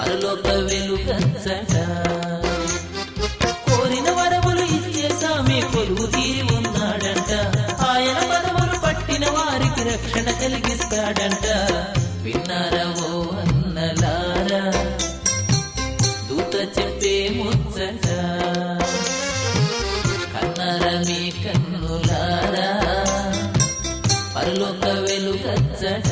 పరలోక వెలుగచ్చట. కోరిన వరములు ఇచ్చే సామి కొలువు తీరి ఉన్నాడంట. ఆయన పదములు పట్టిన వారికి రక్షణ కలిగిస్తాడంట. విన్నారా ఓ అన్నలారా దూత చెప్పే ముచ్చట, కన్నారా మీ కన్నులారా పరలోక వెలుగచ్చట.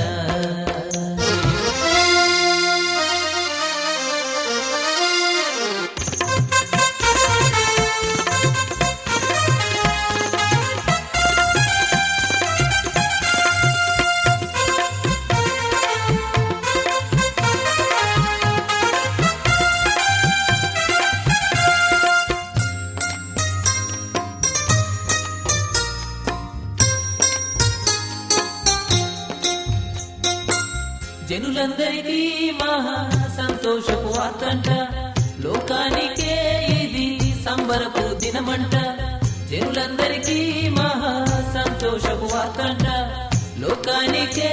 జనులందరికీ మహా సంతోషపు వార్తంట. లోకానికే ఇది సంబరపు దినమంట. జనులందరికీ మహా సంతోషపు వార్తంట. లోకానికే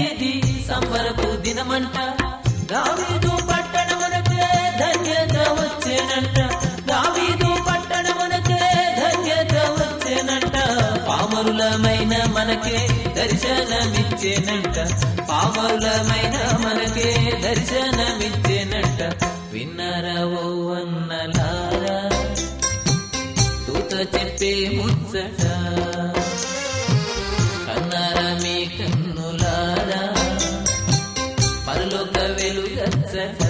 ఇది సంబరపు దినమంట. దావీదు పట్టణమునకే ధన్యత వచ్చేనంట. దావీదు పట్టణమునకే ధన్యత వచ్చేనంట. పామరులమైన మనకే దర్శనమిచ్చేనంట. పామరులమైన మనకే దర్శనమిచ్చేనంట. విన్నారా ఓ అన్నలారా దూత చెప్పే ముచ్చట, కన్నారా మీ కన్నులారా పరలోక వెలుగచ్చట.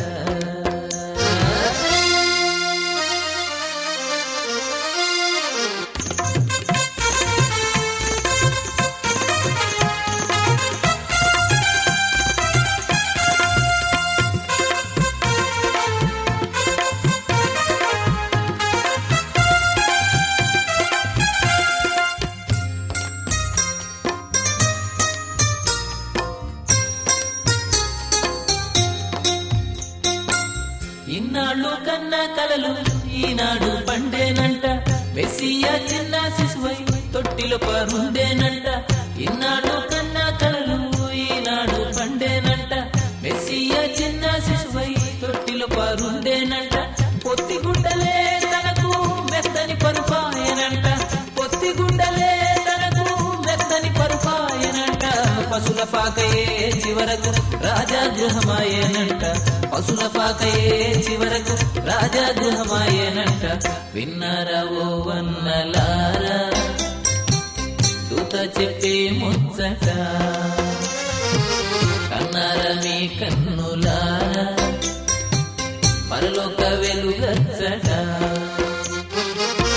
ఇన్నాళ్ళు కన్నా కలలు ఈనాడు పండేనంట. మెస్సియా చిన్న శిశువై తొట్టిలో పరుండేనంట. ఇన్నాళ్ళు కన్నా కలలు ఈనాడు పండేనంట. మెస్సియా చిన్న శిశువై తొట్టిలో పరుండేనంట. పొత్తి గుండలే తనకు మెత్తని పరుపాయనంట. పొత్తి గుండలే తనకు మెత్తని పరుపాయనంట. పశుల పాకయే చివరకు రాజాగృహమాయేనంట. పశుల పాకయే చివరకు రాజాగృహమాయేనంట. విన్నారా ఓ అన్నలారా దూత చెప్పే ముచ్చట, కన్నారా మీ కన్నులారా పరలోక వెలుగచ్చట.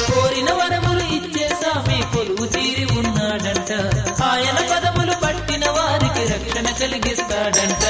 కోరిన వరములు ఇచ్చే సామి కొలువు తీరి ఉన్నాడంట. ఆయన పదములు పట్టిన వారికి రక్షణ కలిగిస్తాడంట.